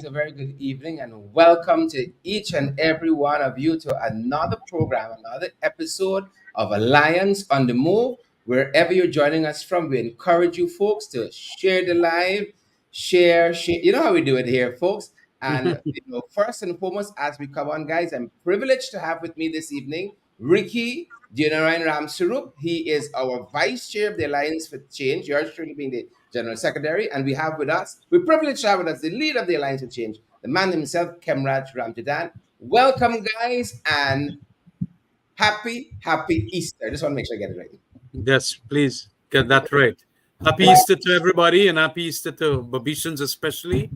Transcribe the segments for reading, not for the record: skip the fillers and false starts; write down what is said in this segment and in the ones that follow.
a very good evening, and welcome to each and every one of you to another program, another episode of Alliance on the Move. Wherever you're joining us from, we encourage you folks to share the live, share. You know how we do it here, folks. And first and foremost, as we come on, guys, I'm privileged to have with me this evening Ricky Dinarayan Ramsarup. He is our vice chair of the Alliance for Change. Yours truly being the general secretary, and we have with us, we're privileged to have with us the leader of the Alliance for Change, the man himself, Kemraj Ramjadan. Welcome, guys, and happy Easter. I just want to make sure I get it right. Yes, please get that right. Happy Easter to everybody, and happy Easter to Babishans especially.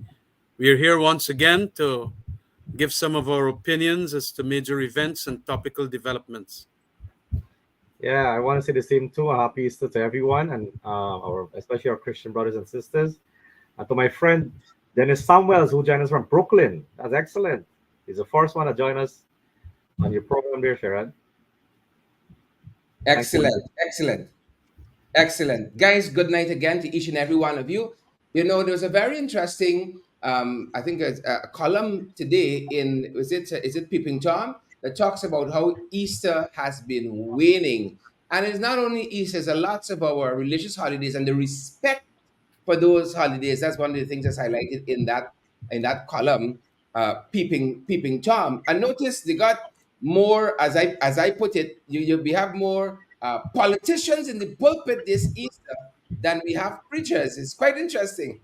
We are here once again to give some of our opinions as to major events and topical developments. Yeah, I want to say the same too. A happy Easter to everyone, and especially our Christian brothers and sisters. And to my friend Dennis Samuels, who joined us from Brooklyn. That's excellent. He's the first one to join us on your program there, Sherrod. Excellent. Guys, good night again to each and every one of you. You know, there was a very interesting, I think, a column today in, is it Peeping Tom, that talks about how Easter has been waning. And it's not only Easter, there's lots of our religious holidays and the respect for those holidays. That's one of the things that's highlighted in that column, Peeping Tom. And notice they got more, as I put it, we have more politicians in the pulpit this Easter than we have preachers. It's quite interesting.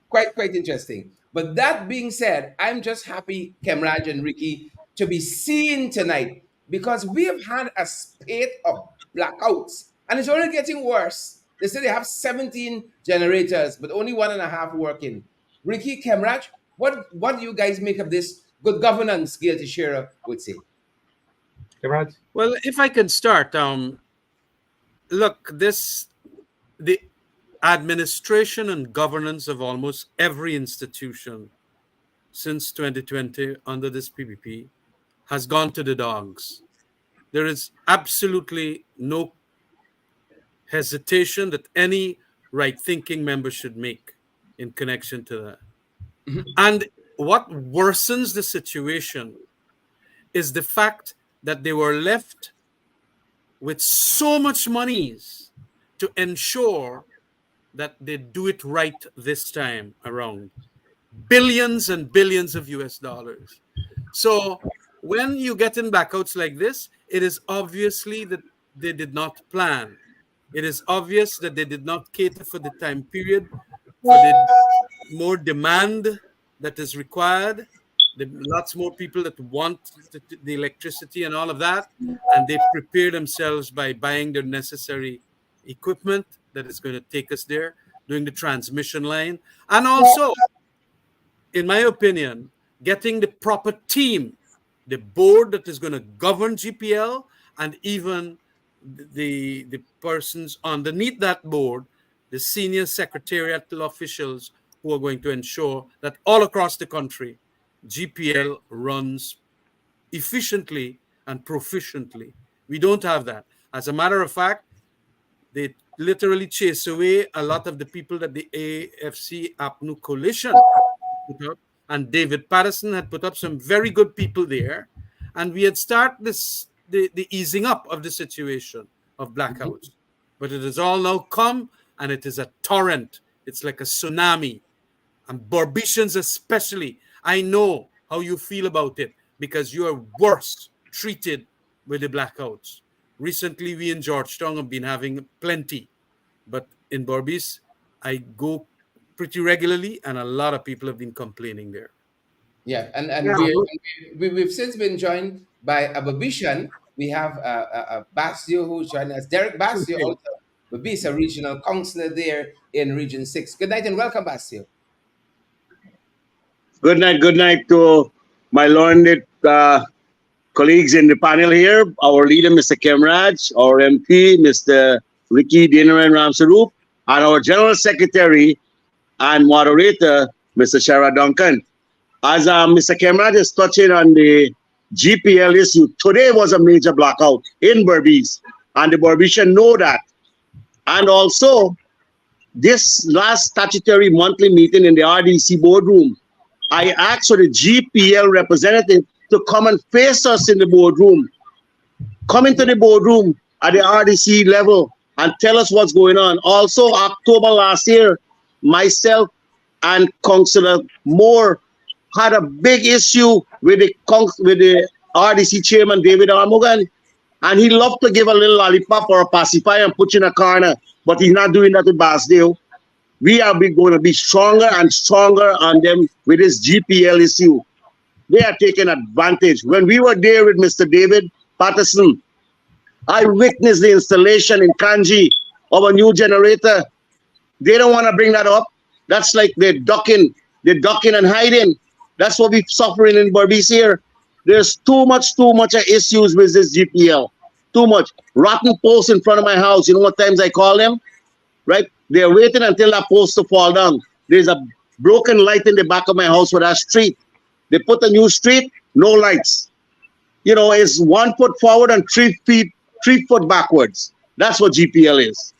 Quite interesting. But that being said, I'm just happy, Kemraj and Ricky, to be seen tonight because we have had a spate of blackouts and it's only getting worse. They say they have 17 generators, but only 1.5 working. Ricky, Kemraj, what do you guys make of this good governance, Gail Teixeira would say? Kemraj? Well, if I can start, look, the administration and governance of almost every institution since 2020 under this PPP has gone to the dogs. There is absolutely no hesitation that any right-thinking member should make in connection to that. Mm-hmm. And what worsens the situation is the fact that they were left with so much monies to ensure that they do it right this time around. Billions and billions of US dollars. So when you get in blackouts like this, it is obviously that they did not plan. It is obvious that they did not cater for the time period, for the more demand that is required. Lots more people that want the electricity and all of that, and they prepare themselves by buying the necessary equipment that is going to take us there, doing the transmission line, and also, in my opinion, getting the proper team, the board that is going to govern GPL, and even the persons underneath that board, the senior secretarial officials who are going to ensure that all across the country, GPL runs efficiently and proficiently. We don't have that. As a matter of fact, they literally chase away a lot of the people that the AFC APNU coalition put up. And David Patterson had put up some very good people there. And we had started the easing up of the situation of blackouts. But it has all now come, and it is a torrent. It's like a tsunami. And Barbicians especially, I know how you feel about it because you are worse treated with the blackouts. Recently, we in Georgetown have been having plenty. But in Berbice, I go pretty regularly, and a lot of people have been complaining there. Yeah, and we've since been joined by a Babishan. We have Basio who's joining us. Derek Basio, also Babis, a regional councillor there in Region 6. Good night and welcome, Basio. Good night to my learned colleagues in the panel here. Our leader, Mr. Kemraj, our MP, Mr. Ricky Dinarayan Ramsarup, and our General Secretary and moderator, Mr. Shara Duncan. As Mr. Kemraj is touching on the GPL issue, today was a major blackout in Berbice, and the Berbician know that. And also, this last statutory monthly meeting in the RDC boardroom, I asked for the GPL representative to come and face us in the boardroom. Come into the boardroom at the RDC level and tell us what's going on. Also, October last year, myself and Councillor Moore had a big issue with the RDC chairman, David Armogan, and he loved to give a little lollipop or a pacifier and put you in a corner, but he's not doing that with Basdale. We are going to be stronger and stronger on them with this GPL issue. They are taking advantage. When we were there with Mr. David Patterson, I witnessed the installation in Kanji of a new generator. They don't want to bring that up. That's like they're ducking and hiding. That's what we're suffering in Berbice here. There's too much issues with this GPL. Too much. Rotten posts in front of my house. You know what times I call them? Right? They're waiting until that post to fall down. There's a broken light in the back of my house for that street. They put a new street, no lights. You know, it's 1 foot forward and 3 foot backwards. That's what GPL is.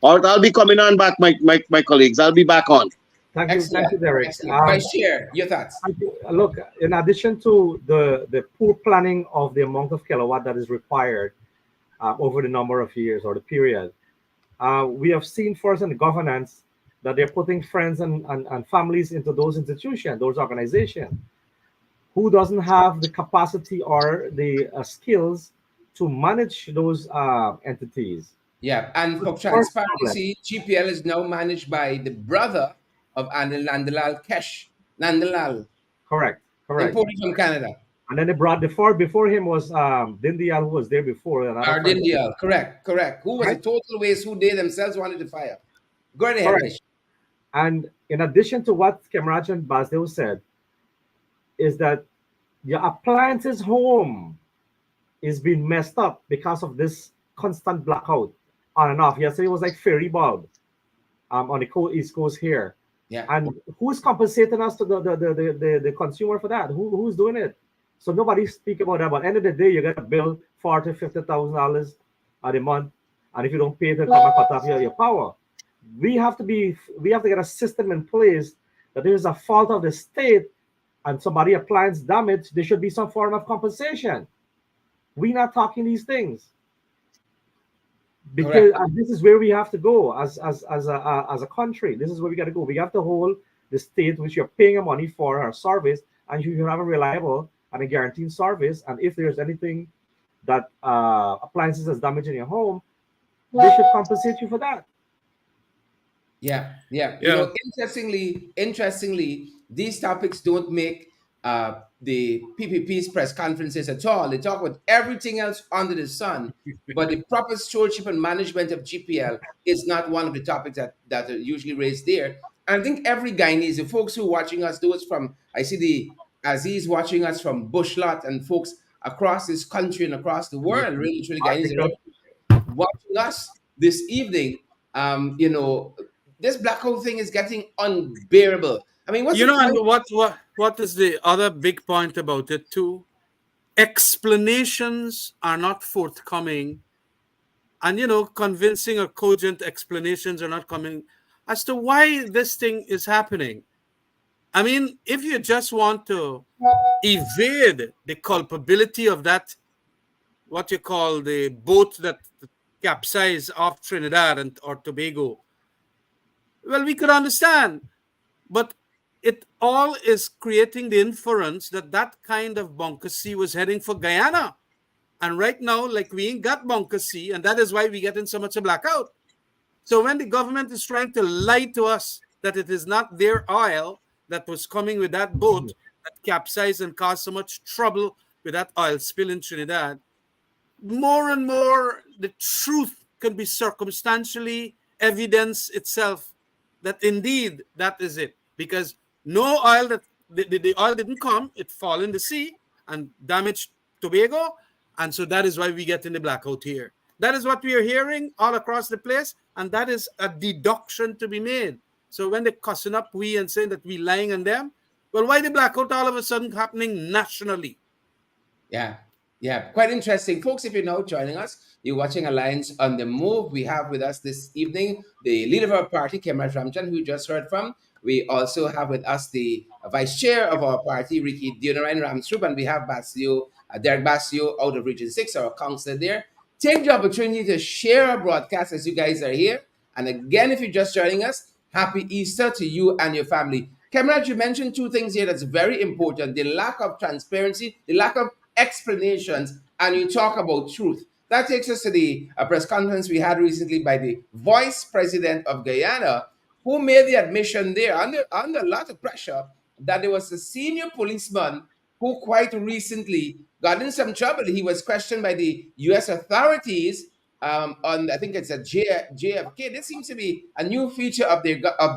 All right, I'll be coming on back, my colleagues. I'll be back on. Thank you, Derek. Vice Chair, your thoughts? Look, in addition to the poor planning of the amount of kilowatt that is required over the number of years or the period, we have seen first in the governance that they're putting friends and families into those institutions, those organizations, who doesn't have the capacity or the skills to manage those entities. Yeah, and for transparency, GPL is now managed by the brother of Nandalal Kesh. Nandalal. Correct. Imported from Canada. And then they brought before him was Dindial, who was there before. Dindial, correct. Who was a total waste, who they themselves wanted to fire. Go ahead, Vice. And in addition to what Kemraj and Basdeo said, is that your appliances home is being messed up because of this constant blackout on and off. Yesterday it was like fairy bulb on the East Coast here. Yeah. And who's compensating us to the consumer for that? Who's doing it? So nobody speak about that. But at the end of the day, you get a bill $40,000-$50,000 a month, and if you don't pay it, come and cut off your power. We have to get a system in place that there is a fault of the state and somebody appliance damage, there should be some form of compensation. We're not talking these things. Because this is where we have to go as a country. This is where we got to go. We have to hold the state, which you're paying money for our service, and you have a reliable and a guaranteed service. And if there's anything that appliances is damaging your home, they should compensate you for that. Yeah. You know, interestingly, these topics don't make the PPP's press conferences at all. They talk about everything else under the sun, but the proper stewardship and management of GPL is not one of the topics that are usually raised there. And I think every Guyanese, the folks who are watching us, those from, I see the Aziz watching us from Bushlot and folks across this country and across the world, really, truly Guyanese are watching us this evening. You know, this blackout thing is getting unbearable. I mean, and what is the other big point about it too? Explanations are not forthcoming, and convincing or cogent explanations are not coming as to why this thing is happening. I mean, if you just want to evade the culpability of that, what you call the boat that capsized off Trinidad or Tobago, well, we could understand, but it all is creating the inference that kind of bunker C was heading for Guyana. And right now, like, we ain't got bunker C, and that is why we get in so much a blackout. So when the government is trying to lie to us that it is not their oil that was coming with that boat that capsized and caused so much trouble with that oil spill in Trinidad, more and more the truth can be circumstantially evidence itself that indeed that is it. Because no oil, the oil didn't come, it fell in the sea and damaged Tobago. And so that is why we get in the blackout here. That is what we are hearing all across the place. And that is a deduction to be made. So when they're cussing up we and saying that we lying on them, well, why the blackout all of a sudden happening nationally? Yeah, quite interesting. Folks, if you're now joining us, you're watching Alliance on the Move. We have with us this evening the leader of our party, Kemraj Ramchan, who you just heard from, We also have with us the vice chair of our party, Ricky Dinoran Ramsrup, and we have Basio, Derek Basio out of Region 6, our councillor there. Take the opportunity to share our broadcast as you guys are here. And again, if you're just joining us, happy Easter to you and your family. Cameron, you mentioned two things here that's very important: the lack of transparency, the lack of explanations, and you talk about truth. That takes us to the press conference we had recently by the vice president of Guyana, who made the admission there under a lot of pressure that there was a senior policeman who quite recently got in some trouble. He was questioned by the U.S. authorities on, I think it's a JFK. This seems to be a new feature of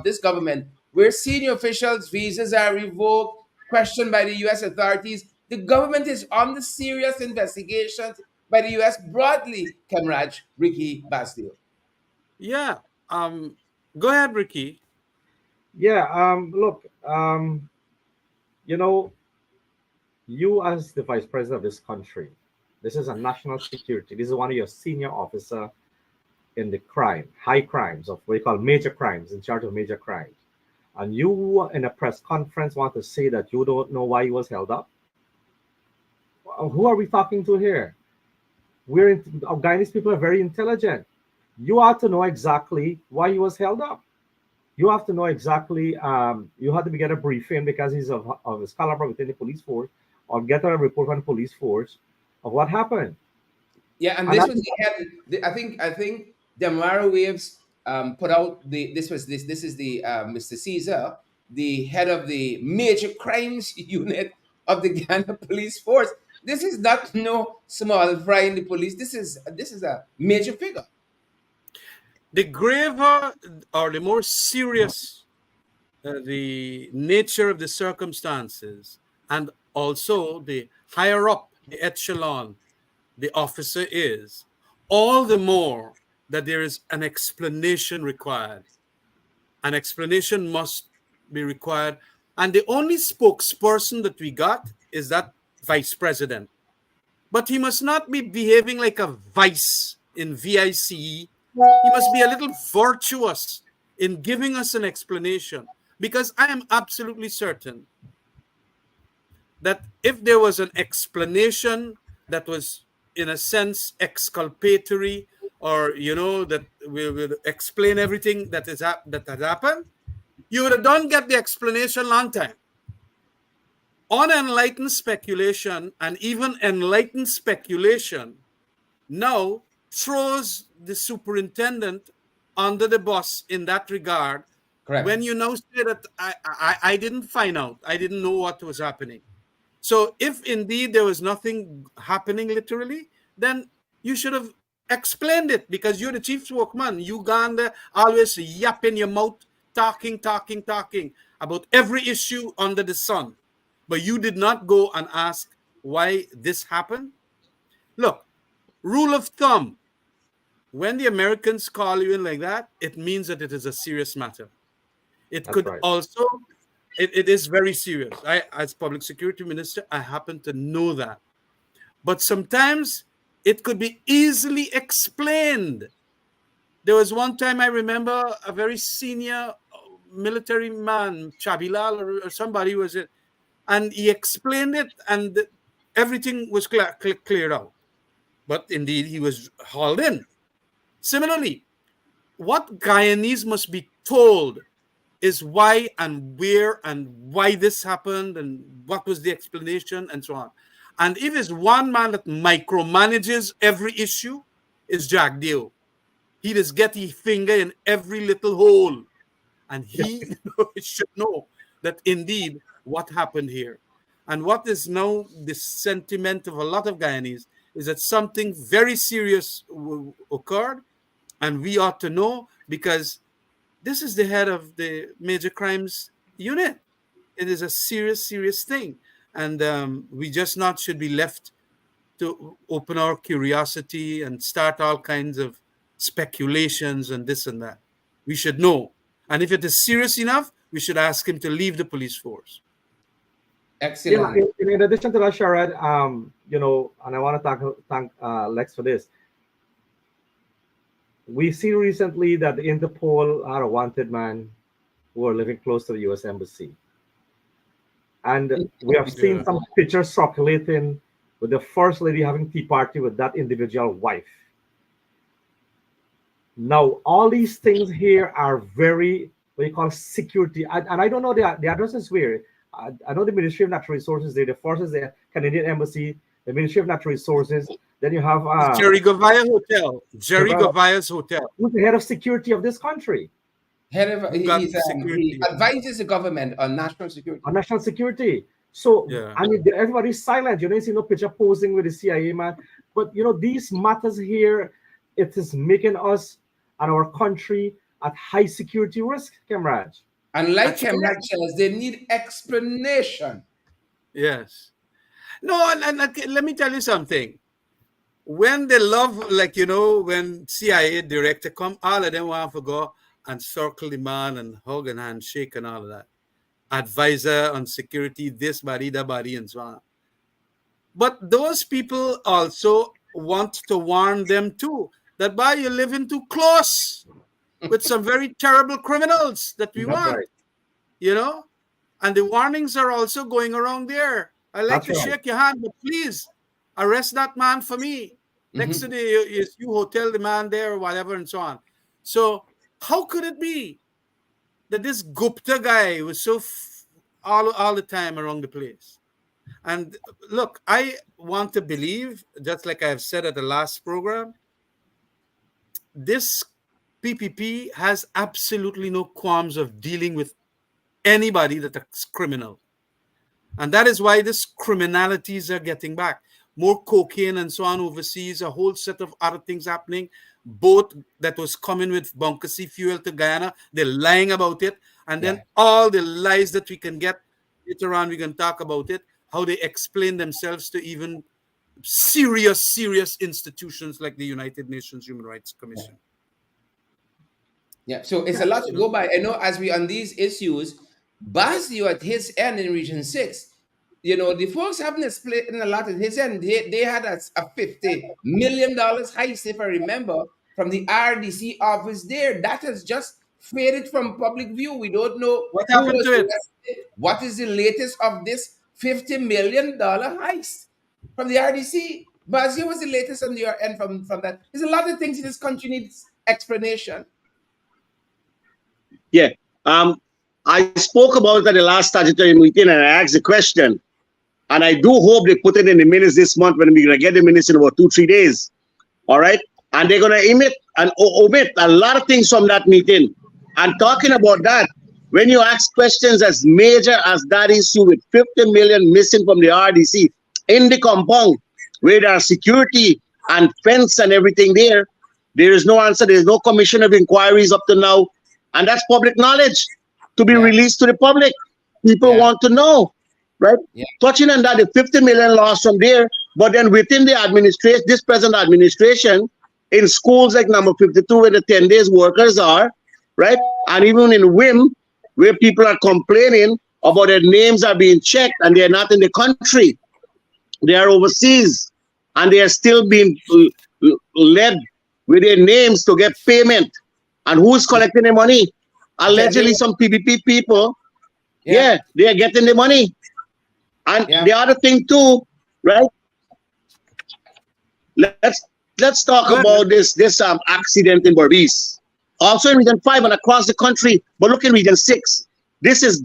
this government, where senior officials' visas are revoked, questioned by the U.S. authorities. The government is under serious investigations by the U.S. broadly. Kemraj, Ricky Basdio. Yeah. Go ahead, Ricky. Yeah. Look. You know, you as the vice president of this country, this is a national security. This is one of your senior officer in the high crimes of what you call major crimes, in charge of major crimes. And you in a press conference want to say that you don't know why he was held up? Who are we talking to here? Guyanese people are very intelligent. You ought to know exactly why he was held up. You have to know exactly, you have to get a briefing because he's of his caliber within the police force, or get a report from the police force of what happened. Yeah, and this was I think Demara Waves put out this is the Mr. Caesar, the head of the major crimes unit of the Ghana police force. This is not no small fry in the police. This is a major figure. The graver or the more serious the nature of the circumstances, and also the higher up the echelon the officer is, all the more that there is an explanation required. An explanation must be required. And the only spokesperson that we got is that vice president. But he must not be behaving like a vice in VICE. He must be a little virtuous in giving us an explanation, because I am absolutely certain that if there was an explanation that was, in a sense, exculpatory, or that will explain everything that had happened, you would have get the explanation long time. Unenlightened speculation, and even enlightened speculation, now throws the superintendent under the bus in that regard. Correct. When you now say that I didn't find out, I didn't know what was happening. So if indeed there was nothing happening literally, then you should have explained it, because you're the chief spokesman. You gone there always yapping your mouth, talking about every issue under the sun. But you did not go and ask why this happened. Look, rule of thumb, when the Americans call you in like that, it means that it is a serious matter. It That's could right. also, it is very serious. I, as public security minister, I happen to know that. But sometimes it could be easily explained. There was one time I remember a very senior military man, Chabilal or somebody was it, and he explained it, and everything was cleared out. But indeed, he was hauled in. Similarly, what Guyanese must be told is why and where and why this happened and what was the explanation and so on. And if it's one man that micromanages every issue, is Jack Dale. He just get his finger in every little hole. And he should know that indeed what happened here. And what is now the sentiment of a lot of Guyanese is that something very serious occurred, and we ought to know, because this is the head of the major crimes unit. It is a serious, serious thing. And we just not should be left to open our curiosity and start all kinds of speculations and this and that. We should know. And if it is serious enough, we should ask him to leave the police force. Excellent. Yeah, in addition to that, Sharad, and I want to thank Lex for this. We see recently that the Interpol had a wanted man who are living close to the U.S. Embassy. And we have seen some pictures circulating with the First Lady having tea party with that individual wife. Now, all these things here are very, what you call security. And I don't know the address is where. I know the Ministry of Natural Resources, the forces, the Canadian Embassy, the Ministry of Natural Resources. Then you have Jerry Govaya Hotel. Jerry Govaya's hotel. Who's the head of security of this country? He advises the government on national security. On national security. So, Yeah. I mean, everybody's silent. You don't see no picture posing with the CIA man. But, you know, these matters here, it is making us and our country at high security risk, Kemraj. And like Kemraj says, they need explanation. Yes. No, and let me tell you something. When they love, like, you know, when CIA director come, all of them want to go and circle the man and hug and handshake and all of that. Advisor on security, this body, that body, and so on. But those people also want to warn them too, that by you're living too close with some very terrible criminals that we want, right. you know? And the warnings are also going around there. I like to shake your hand, but please arrest that man for me. Next to the you hotel, the man there or whatever and so on. So how could it be that this Gupta guy was so all the time around the place? And look, I want to believe, just like I've said at the last program, this PPP has absolutely no qualms of dealing with anybody that's criminal. And that is why these criminalities are getting back. More cocaine and so on overseas, a whole set of other things happening. Boat that was coming with bunker C fuel to Guyana, they're lying about it. And then all the lies that we can get, later on we can talk about it, how they explain themselves to even serious institutions like the United Nations Human Rights Commission. Yeah, so it's a lot to go by. I know as we on these issues, Basio at his end in Region 6, you know, the folks haven't explained a lot at his end. They had a $50 million heist, if I remember, from the RDC office there. That has just faded from public view. We don't know what happened to it. What is the latest of this $50 million heist from the RDC? Basio was the latest on your end from that. There's a lot of things in this country needs explanation. Yeah. I spoke about it at the last statutory meeting and I asked the question. And I do hope they put it in the minutes this month when we're going to get the minutes in about 2-3 days. All right. And they're going to omit a lot of things from that meeting. And talking about that, when you ask questions as major as that issue with 50 million missing from the RDC in the compound, where there are security and fence and everything there is no answer. There is no commission of inquiries up to now. And that's public knowledge to be released to the public. People want to know. Right? Yeah. Touching on that, the 50 million loss from there, but then within the administration, this present administration, in schools like number 52, where the 10 days workers are, right? And even in WIM, where people are complaining about their names are being checked and they're not in the country. They are overseas and they are still being led with their names to get payment. And who's collecting the money? Allegedly, some PPP people. Yeah, they are getting the money. And the other thing too, right? Let's talk about this accident in Berbice. Also in Region 5 and across the country, but look in Region 6. This is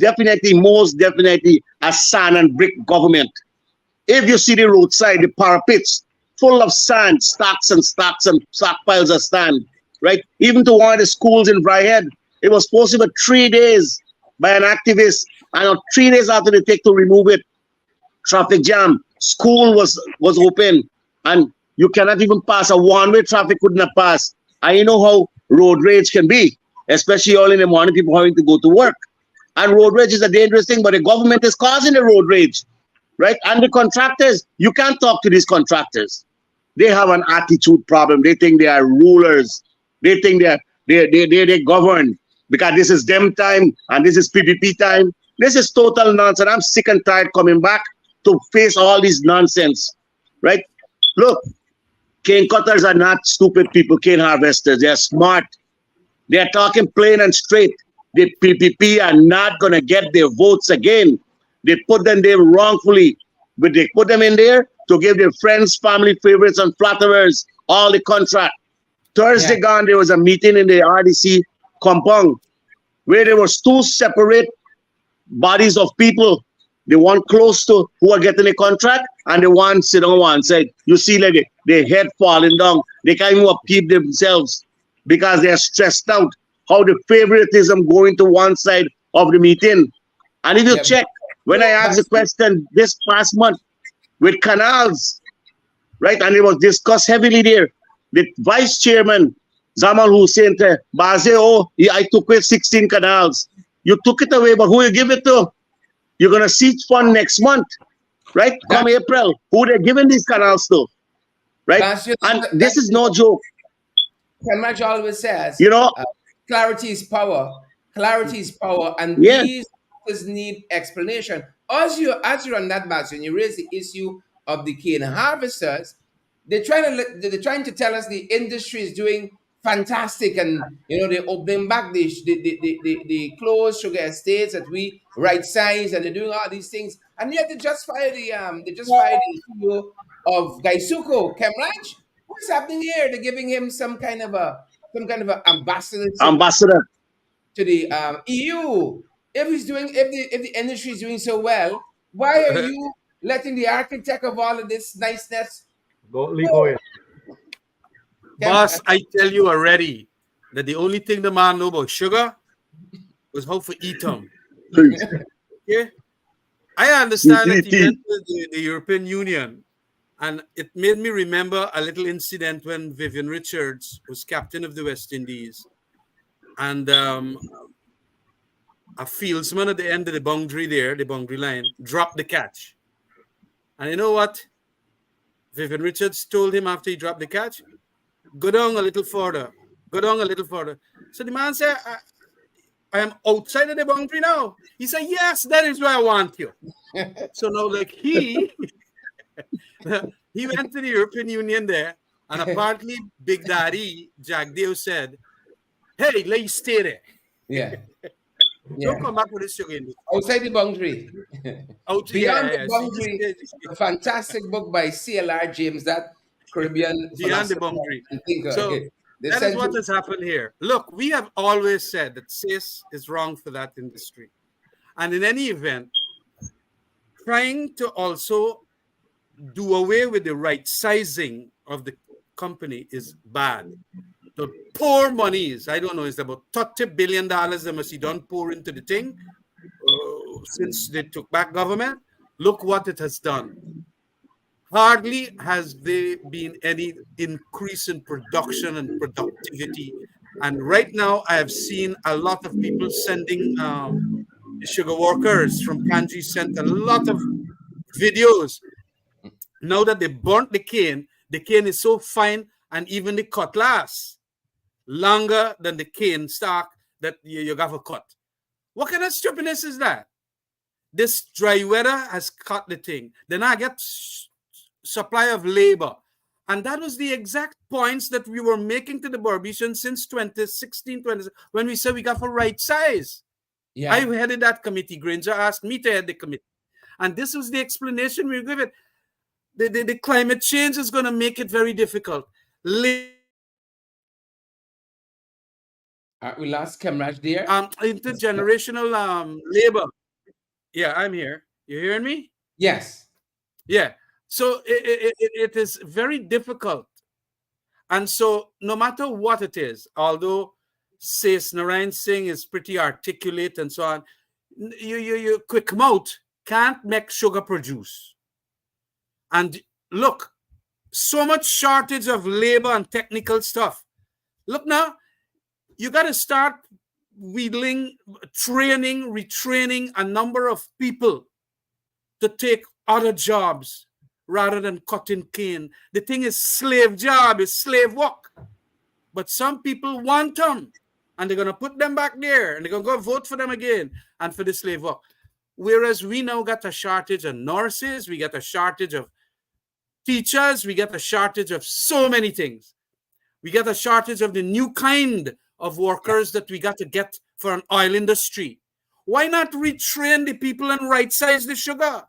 most definitely a sand and brick government. If you see the roadside, the parapets full of sand, stacks and stockpiles of sand, right? Even to one of the schools in Briarhead, it was posted for 3 days by an activist, and 3 days after they take to remove it, traffic jam. School was open, and you cannot even pass. A one-way traffic could not pass. And you know how road rage can be, especially early in the morning, people having to go to work. And road rage is a dangerous thing, but the government is causing the road rage, right? And the contractors, you can't talk to these contractors. They have an attitude problem. They think they are rulers. They think they govern because this is them time and this is PPP time. This is total nonsense. I'm sick and tired coming back to face all this nonsense, right? Look, cane cutters are not stupid people, cane harvesters. They're smart. They're talking plain and straight. the PPP are not going to get their votes again. They put them there wrongfully, but they put them in there to give their friends, family, favorites, and flatterers all the contract. Thursday gone, there was a meeting in the RDC compound where there was two separate bodies of people. The one close to who are getting a contract and the one sit on one side. You see like their head falling down. They can't even upkeep themselves because they're stressed out. How the favoritism going to one side of the meeting. And if you check, when I asked the question this past month with canals, right, and it was discussed heavily there, the vice chairman, Zamal Hussein, Baze, I took away 16 canals. You took it away, but who you give it to? You're going to seek fund next month, right? Come April. Who they're giving these canals to, right? And this is no joke. Kemraj always says, you know, clarity is power. Clarity is power, and these matters need explanation. As you're on that bastion, you raise the issue of the cane harvesters. They're trying to tell us the industry is doing fantastic, and they're opening back the closed sugar estates that we right size, and they're doing all these things, and yet they just fired the CEO of Gaisuco, Kemraj. What's happening here? They're giving him some kind of a ambassador to the EU. If the industry is doing so well, why are you letting the architect of all of this niceness go in? Boss, I tell you already that the only thing the man know about sugar was how to eat them. Yeah, I understand that he went to the European Union, and it made me remember a little incident when Vivian Richards was captain of the West Indies, and a fieldsman at the end of the boundary line, dropped the catch. And you know what Vivian Richards told him after he dropped the catch? Go down a little further. Go down a little further. So the man said, I am outside of the boundary now. He said, yes, that is where I want you. So now, like, he went to the European Union there, and apparently Big Daddy, Jack Dale, said, hey, let you stay there. Yeah. Don't come back with this sugar industry. Outside the boundary. Beyond the Boundary, a fantastic book by CLR James, that Caribbean Beyond the Boundary. So okay. that is what has happened here. Look, we have always said that CIS is wrong for that industry. And in any event, trying to also do away with the right sizing of the company is bad. The poor monies, I don't know, it's about $30 billion they must be done pour into the thing since they took back government. Look what it has done. Hardly has there been any increase in production and productivity. And right now, I have seen a lot of people sending the sugar workers from Kanji sent a lot of videos. Now that they burnt the cane is so fine, and even the cutlass longer than the cane stock that you have a cut. What kind of stupidness is that? This dry weather has cut the thing. Then I get supply of labor. And that was the exact points that we were making to the Barbicians since 2016, when we said we got for right size. Yeah. I headed that committee. Granger asked me to head the committee. And this was the explanation we were given. The climate change is going to make it very difficult. We lost Kemraj there. Intergenerational labor. Yeah, I'm here. You hearing me? Yes. Yeah. So it is very difficult. And so no matter what it is, although says Narayan Singh is pretty articulate and so on, you quick mouth can't make sugar produce. And look, so much shortage of labor and technical stuff. Look now, you got to start wheedling, training, retraining a number of people to take other jobs rather than cutting cane. The thing is slave job, is slave work. But some people want them, and they're going to put them back there, and they're going to go vote for them again and for the slave work. Whereas we now got a shortage of nurses, we got a shortage of teachers, we got a shortage of so many things. We got a shortage of the new kind of workers that we got to get for an oil industry. Why not retrain the people and right size the sugar?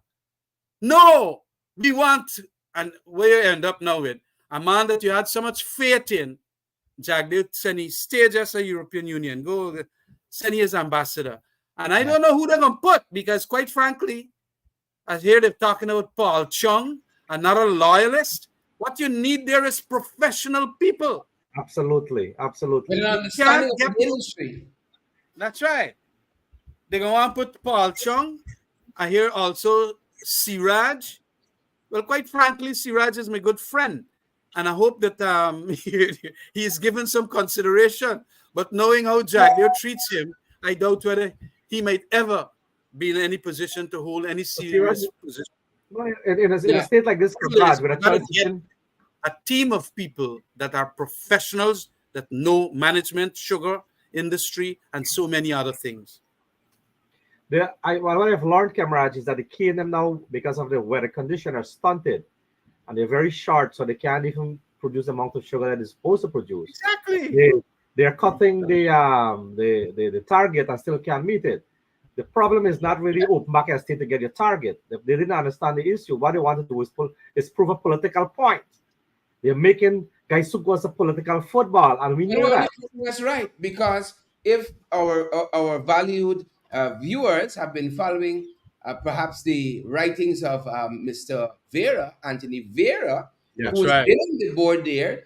No, we want, and where you end up now with a man that you had so much faith in, Jagdeep Seni, stay as a European Union, go Seni as ambassador. And I don't know who they're going to put, because quite frankly, I hear they're talking about Paul Chung, another loyalist. What you need there is professional people. Absolutely, absolutely. With an understanding of get the industry. That's right. They're going to want to put Paul Chung. I hear also Siraj. Well, quite frankly, Siraj is my good friend. And I hope that he's given some consideration. But knowing how Jagdeo treats him, I doubt whether he might ever be in any position to hold any serious position. Well, in a state like this, Brad, with a transition, a team of people that are professionals that know management, sugar industry, and so many other things. what I've learned, Camarade, is that the KNM now, because of the weather condition, are stunted, and they're very short, so they can't even produce the amount of sugar that is supposed to produce. Exactly. They're cutting the target and still can't meet it. The problem is not really open back a state to get your target. They didn't understand the issue. What they want to do is prove a political point. They're making Gaisuku as a political football, and we know that. That's right, because if our valued viewers have been following perhaps the writings of Mr. Vera, Anthony Vera, That's who's right. been on the board there,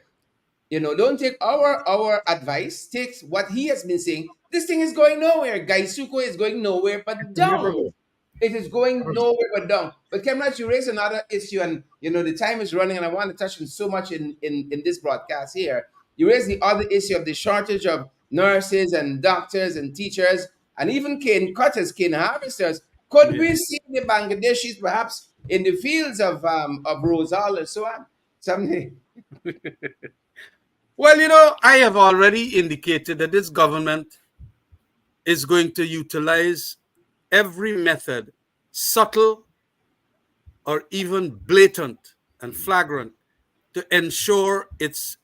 don't take our advice, take what he has been saying. This thing is going nowhere. Gaisuko is going nowhere but down. It is going nowhere but down. But Kemrat, you raise another issue, and the time is running, and I want to touch on so much in this broadcast here. You raise the other issue of the shortage of nurses and doctors and teachers, and even cane cutters, cane harvesters. Could we see the Bangladeshis perhaps in the fields of Rosal and so on someday? Well, I have already indicated that this government is going to utilize every method, subtle or even blatant and flagrant, to ensure it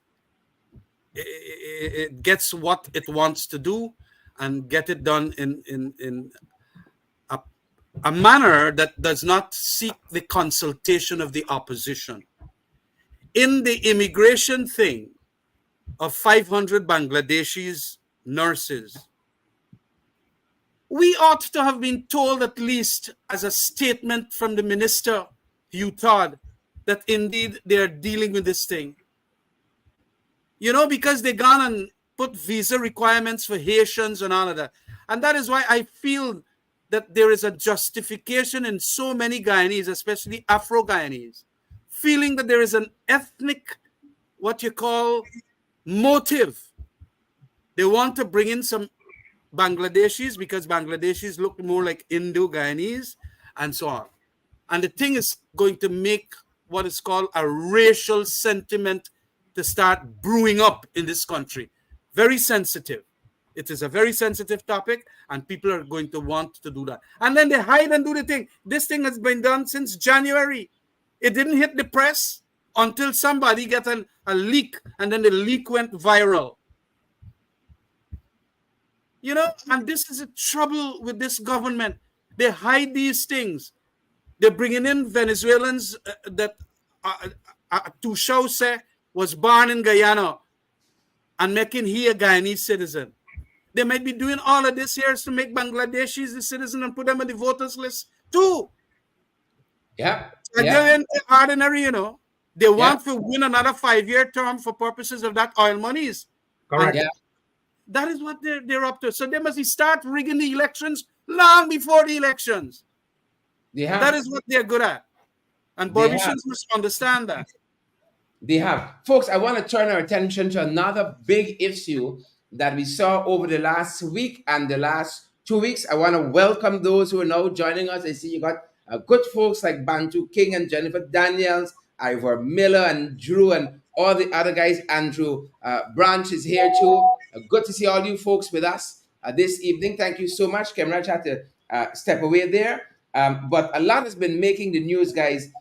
gets what it wants to do and get it done in a manner that does not seek the consultation of the opposition. In the immigration thing of 500 Bangladeshis nurses, we ought to have been told, at least as a statement from the minister, Hugh Todd, that indeed they're dealing with this thing. Because they gone and put visa requirements for Haitians and all of that. And that is why I feel that there is a justification in so many Guyanese, especially Afro-Guyanese, feeling that there is an ethnic, what you call, motive. They want to bring in some Bangladeshis because Bangladeshis look more like Indo-Guyanese and so on. And the thing is going to make what is called a racial sentiment to start brewing up in this country. Very sensitive. It is a very sensitive topic, and people are going to want to do that. And then they hide and do the thing. This thing has been done since January. It didn't hit the press until somebody got a leak, and then the leak went viral. And this is a trouble with this government. They hide these things. They're bringing in Venezuelans that Tushause was born in Guyana and making he a Guyanese citizen. They might be doing all of this here to make Bangladeshis the citizen and put them on the voters list too. Yeah. They're ordinary, They want to win another 5-year term for purposes of that oil monies. Correct. Yeah. That is what they're up to. So they must start rigging the elections long before the elections. That is what they're good at. And Barbicians must understand that. They have. Folks, I want to turn our attention to another big issue that we saw over the last week and the last 2 weeks. I want to welcome those who are now joining us. I see you got good folks like Bantu King and Jennifer Daniels, Ivor Miller and Drew and all the other guys. Andrew Branch is here too. Good to see all you folks with us this evening. Thank you so much. Kemraj had to step away there. But a lot has been making the news, guys,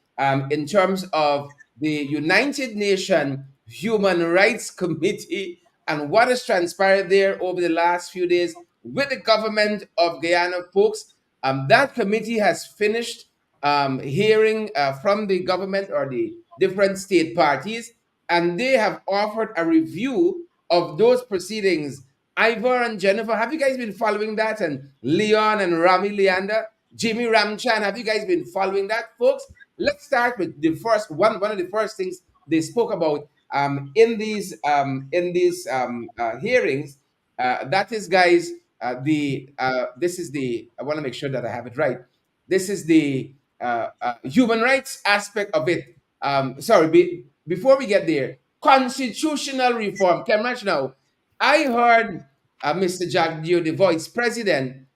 in terms of the United Nations Human Rights Committee and what has transpired there over the last few days with the government of Guyana, folks. That committee has finished hearing from the government or the different state parties, and they have offered a review of those proceedings. Ivor and Jennifer, have you guys been following that? And Leon and Rami Leander, Jimmy Ramchan, have you guys been following that, folks? Let's start with the first one. One of the first things they spoke about in these hearings. That is, guys, this is the. I want to make sure that I have it right. This is the human rights aspect of it. Before we get there, constitutional reform. Kemraj, now, I heard Mr. Jack Dio, the vice president,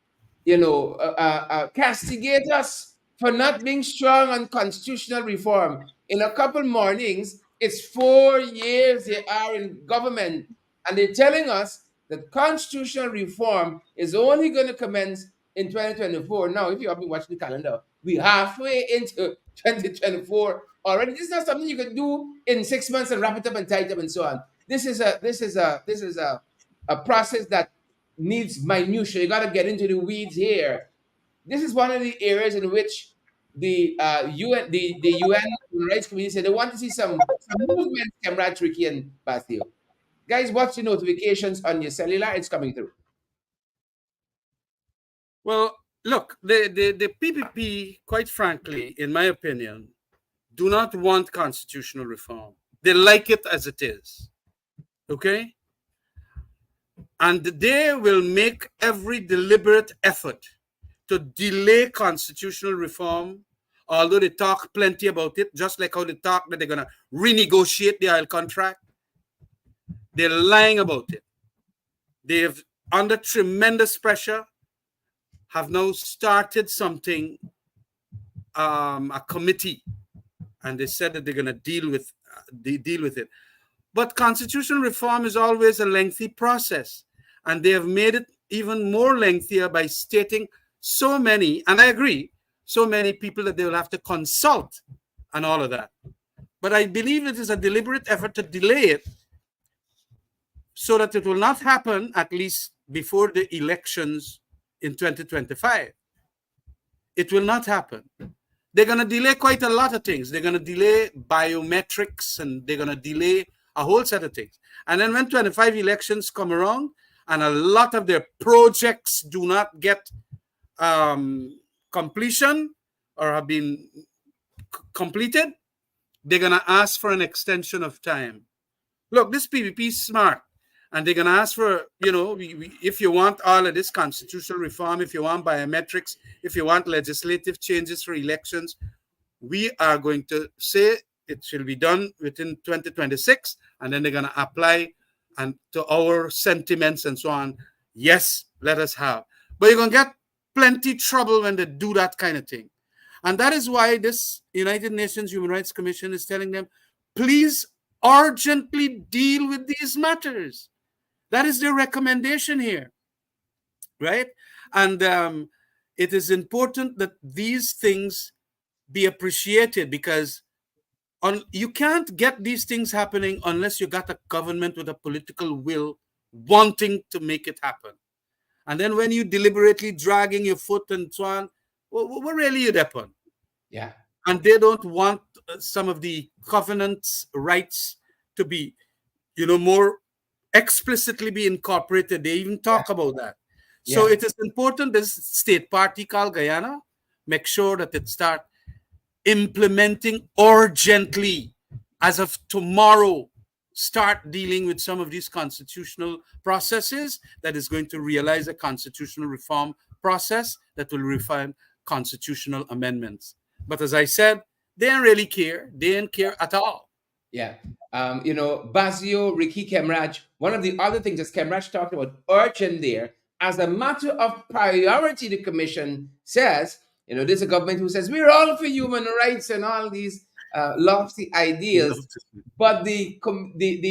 castigate us for not being strong on constitutional reform. In a couple mornings, it's 4 years they are in government, and they're telling us that constitutional reform is only going to commence in 2024. Now, if you have been watching the calendar, we're halfway into 2024 already. This is not something you can do in 6 months and wrap it up and tie it up and so on. This is a process that needs minutia. You got to get into the weeds here. This is one of the areas in which the UN Human Rights Committee said they want to see some movement. Kemraj, Ricky, and Basil. Guys, watch the notifications on your cellular. It's coming through. Well, look, the PPP, quite frankly, in my opinion, do not want constitutional reform. They like it as it is. Okay? And they will make every deliberate effort to delay constitutional reform, although they talk plenty about it, just like how they talk that they're going to renegotiate the oil contract. They're lying about it. They've, under tremendous pressure, have now started something, a committee, and they said that they're going to deal with it. But constitutional reform is always a lengthy process, and they have made it even more lengthier by stating so many, and I agree, so many people that they will have to consult and all of that. But I believe it is a deliberate effort to delay it so that it will not happen at least before the elections in 2025. It will not happen. They're going to delay quite a lot of things. They're going to delay biometrics, and they're going to delay a whole set of things. And then when 25 elections come around and a lot of their projects do not get completion or have been completed, they're going to ask for an extension of time. Look, this PPP is smart. And they're going to ask for, if you want all of this constitutional reform, if you want biometrics, if you want legislative changes for elections, we are going to say it shall be done within 2026. And then they're going to apply and to our sentiments and so on. Yes, let us have. But you're going to get plenty trouble when they do that kind of thing. And that is why this United Nations Human Rights Commission is telling them, please urgently deal with these matters. That is their recommendation here, right? And it is important that these things be appreciated, because you can't get these things happening unless you got a government with a political will wanting to make it happen. And then when you deliberately dragging your foot and so on, what really you depend? Yeah. And they don't want some of the covenants rights to be, more explicitly be incorporated. They even talk about that. So it is important this state party called Guyana make sure that it start implementing urgently, as of tomorrow, start dealing with some of these constitutional processes that is going to realize a constitutional reform process that will refine constitutional amendments. But as I said, they don't really care. They don't care at all. Yeah. Basil, Ricky, Kemraj, one of the other things that Kemraj talked about urgent there, as a matter of priority, the commission says, there's a government who says, we're all for human rights and all these lofty ideas. But the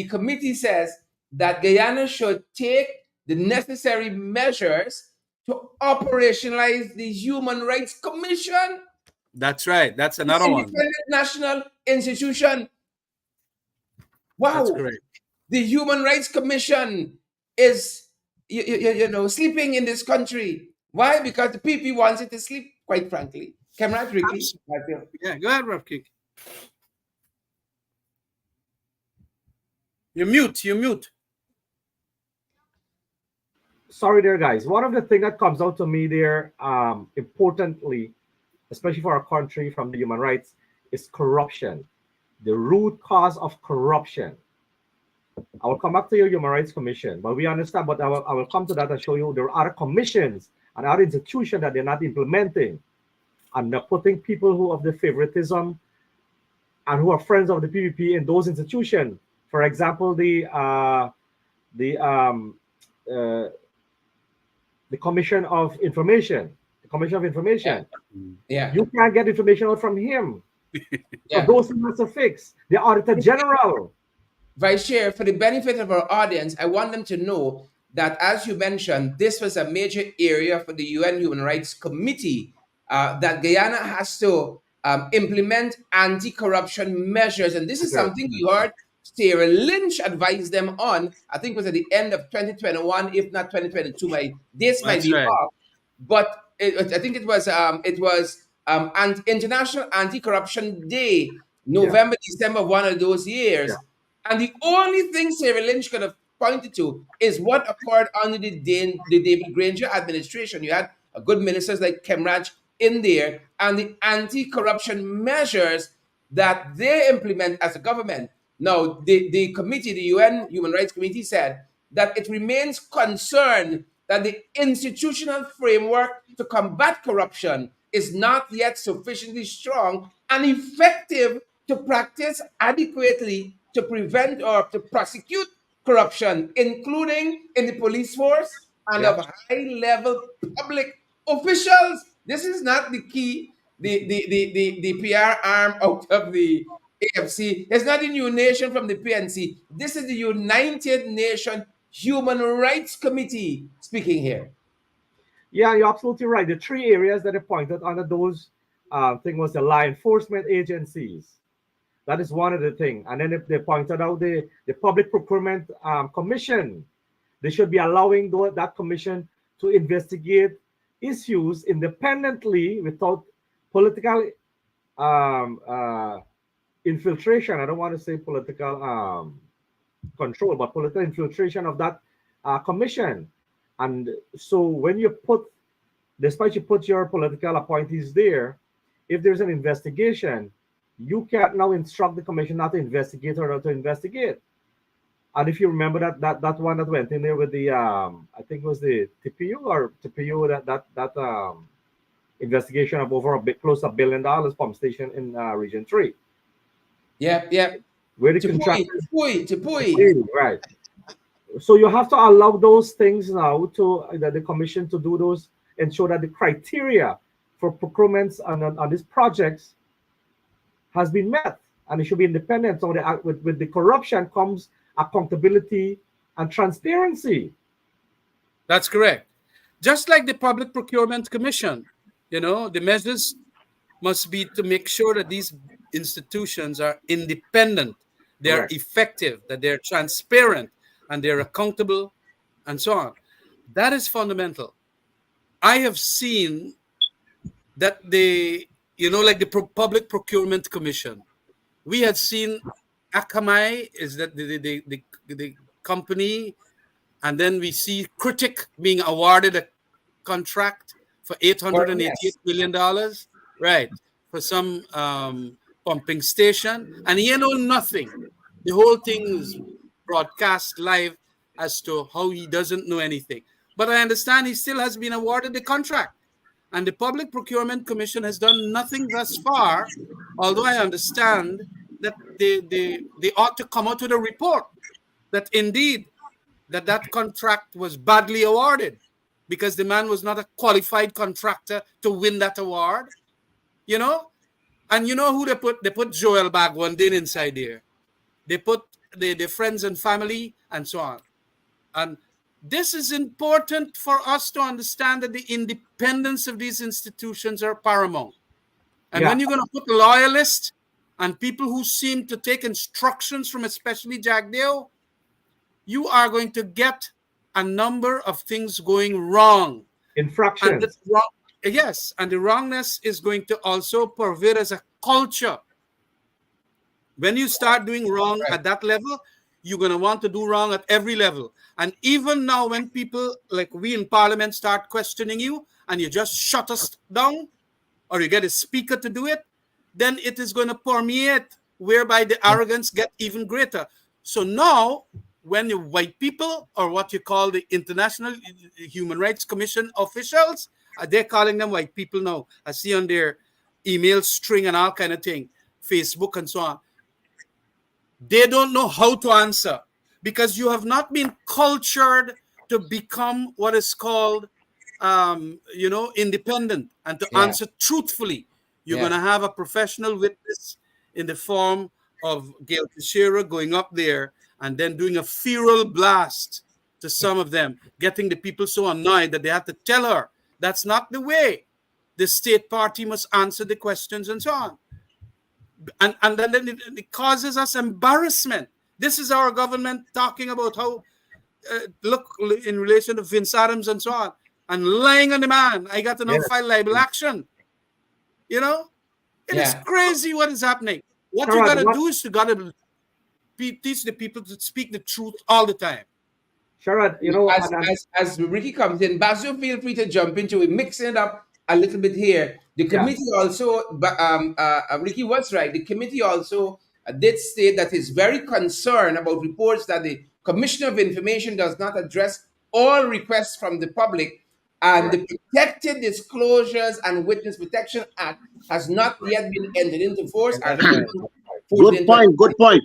committee says that Guyana should take the necessary measures to operationalize the Human Rights Commission. That's right. That's another one. National institution. Wow. That's great. The Human Rights Commission is sleeping in this country. Why? Because the PP wants it to sleep, quite frankly. Comrade Ricky, I feel. Yeah, go ahead, Rafiki. You're mute. You're mute. Sorry there, guys. One of the things that comes out to me there, importantly, especially for our country from the human rights, is corruption. The root cause of corruption. I will come back to your Human Rights Commission, but we understand, but I will come to that and show you there are other commissions and other institutions that they're not implementing. And they're putting people who have the favoritism and who are friends of the PPP in those institutions. For example, the Commission of Information. The Commission of Information. Yeah. You can't get information out from him. Yeah. So those things must have fixed. The Auditor General. Vice Chair, for the benefit of our audience, I want them to know that, as you mentioned, this was a major area for the UN Human Rights Committee, that Guyana has to implement anti-corruption measures. And this is something we heard Sarah Lynch advised them on, I think it was at the end of 2021, if not 2022. My dates might be off. But I think it was International Anti-Corruption Day, November, December, one of those years. And the only thing Sarah Lynch could have pointed to is what occurred under the David Granger administration. You had good ministers like Kemraj in there, and the anti-corruption measures that they implement as a government. Now, the committee, the UN Human Rights Committee, said that it remains concerned that the institutional framework to combat corruption is not yet sufficiently strong and effective to practice adequately to prevent or to prosecute corruption, including in the police force and of high-level public officials. This is not the key, the PR arm out of the AFC. It's not a new nation from the PNC. This is the United Nations Human Rights Committee speaking here. Yeah, you're absolutely right. The three areas that are pointed under those thing was the law enforcement agencies. That is one of the things. And then they pointed out the Public Procurement Commission. They should be allowing that commission to investigate issues independently without political infiltration. I don't want to say political control, but political infiltration of that commission. And so when you despite you put your political appointees there, if there's an investigation, you can't now instruct the commission not to investigate or not to investigate. And if you remember that one that went in there with the I think it was the TPU that investigation of over close to $1 billion pump station in Region 3. Yeah. Where the contractors, Tipui. right. So you have to allow those things now to the commission to do those, ensure that the criteria for procurements on these projects has been met, and it should be independent. So with the corruption comes accountability and transparency. That's correct. Just like the Public Procurement Commission, the measures must be to make sure that these institutions are independent, they're effective, that they're transparent, and they're accountable, and so on. That is fundamental. I have seen that like the Public Procurement Commission, we had seen Akamai is that the company, and then we see Critic being awarded a contract for $888 million, right, for some pumping station, and he know nothing. The whole thing is broadcast live as to how he doesn't know anything. But I understand he still has been awarded the contract. And the Public Procurement Commission has done nothing thus far, although I understand that they ought to come out with a report that indeed that contract was badly awarded because the man was not a qualified contractor to win that award, And you know who they put? They put Joel Bagwandin inside there. They put the friends and family and so on. And this is important for us to understand that the independence of these institutions are paramount. And when you're going to put loyalists and people who seem to take instructions from especially Jagdeo, you are going to get a number of things going wrong. And Infractions. the wrong, yes, and the wrongness is going to also pervade as a culture. When you start doing wrong at that level, you're going to want to do wrong at every level. And even now, when people like we in Parliament start questioning you and you just shut us down, or you get a speaker to do it, then it is going to permeate, whereby the arrogance get even greater. So now, when the white people, or what you call the International Human Rights Commission officials, they're calling them white people now. I see on their email string and all kind of thing, Facebook and so on. They don't know how to answer, because you have not been cultured to become what is called, independent and to answer truthfully. You're going to have a professional witness in the form of Gail Teixeira going up there and then doing a feral blast to some of them, getting the people so annoyed that they have to tell her that's not the way. The state party must answer the questions and so on. And then it causes us embarrassment. This is our government talking about how, look, in relation to Vince Adams and so on, and lying on the man. I got to now file libel action. You know, it is crazy what is happening. What you got to do is you got to teach the people to speak the truth all the time. Sharad, as Ricky comes in, Basil, feel free to jump into it, mixing it up a little bit here. The committee also, Ricky was right. The committee also did state that it's very concerned about reports that the Commissioner of Information does not address all requests from the public, and the Protected Disclosures and Witness Protection Act has not yet been entered into force. Good point. Good point.